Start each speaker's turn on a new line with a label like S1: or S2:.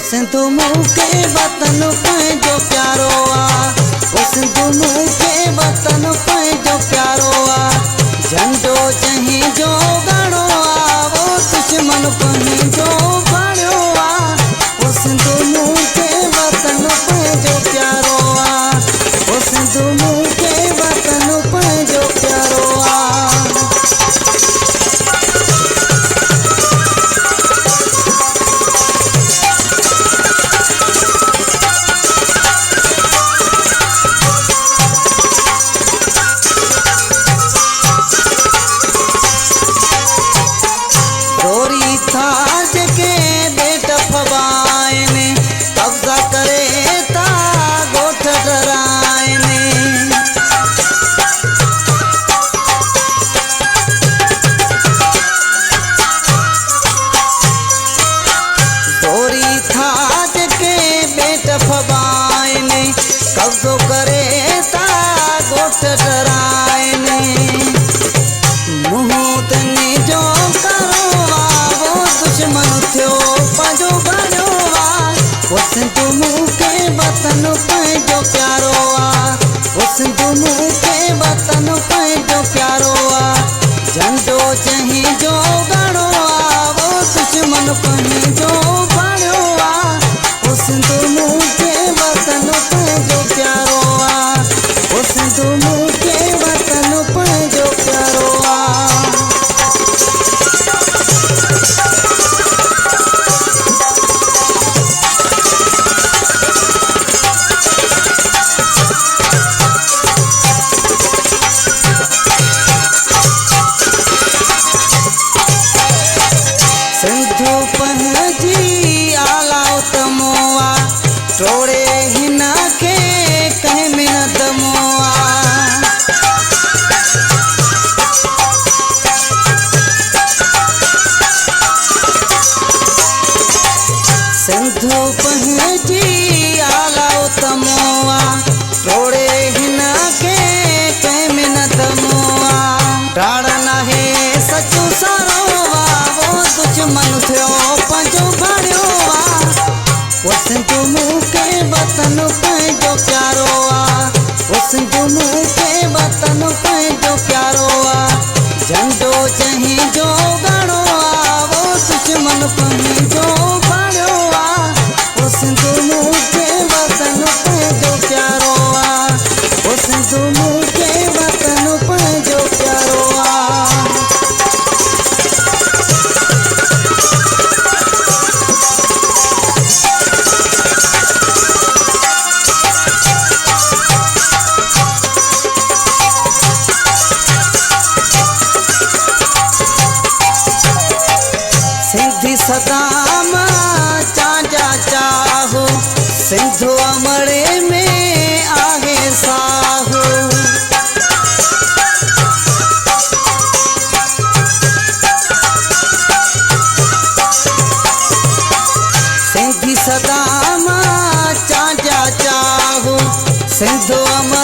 S1: सिंधु मुँह के वतन पंहिंजो प्यारो आ, ओ सिंधु मुँह के वतन पंहिंजो प्यारो आ, झंडो जंहिंजो गाड़ो आ, वो दुश्मन पंहिंजो भाड़ियो आ, ओ सिंधु मुँह के वतन पंहिंजो प्यारो आ, ओ सिंधु मुँह के वतन पंहिंजो प्यारो आ। गोरी था जके बेट फबाए ने कब्जा करे ता गोठ डराए ने, गोरी था जके बेट फबाए ने कब्जो करे ता गोठ डराए ने, मुँह तने जो करो आ, वो दुश्मन थियो पंहिंजो भाड़ियो आ, ओ सिंधु मुँह के वतन पंहिंजो प्यारो आ, ओ सिंधु मुँह के वतन पंहिंजो प्यारो आ, झंडो जंहिंजो गाड़ो आ, वो दुश्मन पंहिंजो भाड़ियो आ, ओ सिंधु मुँह के वतन पंहिंजो प्यारो आ, ओ सिंधु मुँह के वतन पंहिंजो प्यारो आ। सिंधु पंहिंजी आलाओ तमोआ, टोड़े हिन खे कंहिं में न दमोआ, सिंधु पंहिंजी आलाओ तमोआ, टोड़े हिन खे कंहिं में न दमोआ, डाड़ नाहे सचो सारो आ, वो दुश्मन थियो पंहिंजो भाड़ियो आ, ओ सिंधु मुँह के वतन पंहिंजो प्यारो आ, ओ सिंधु मुँह के वतन पंहिंजो प्यारो आ, झंडो जंहिंजो गाड़ो आ, वो दुश्मन पंहिंजो भाड़ियो आ, ओ सिंधु मुँह के वतन पंहिंजो प्यारो आ, ओ सिंधु मुँह के वतन पंहिंजो प्यारो आ। सिंधी सदाम चांजा चाहो, सिंधु अमड़े में आहे साहो, सिंधी सदाम चांजा चाहो, सिंधु अमड़े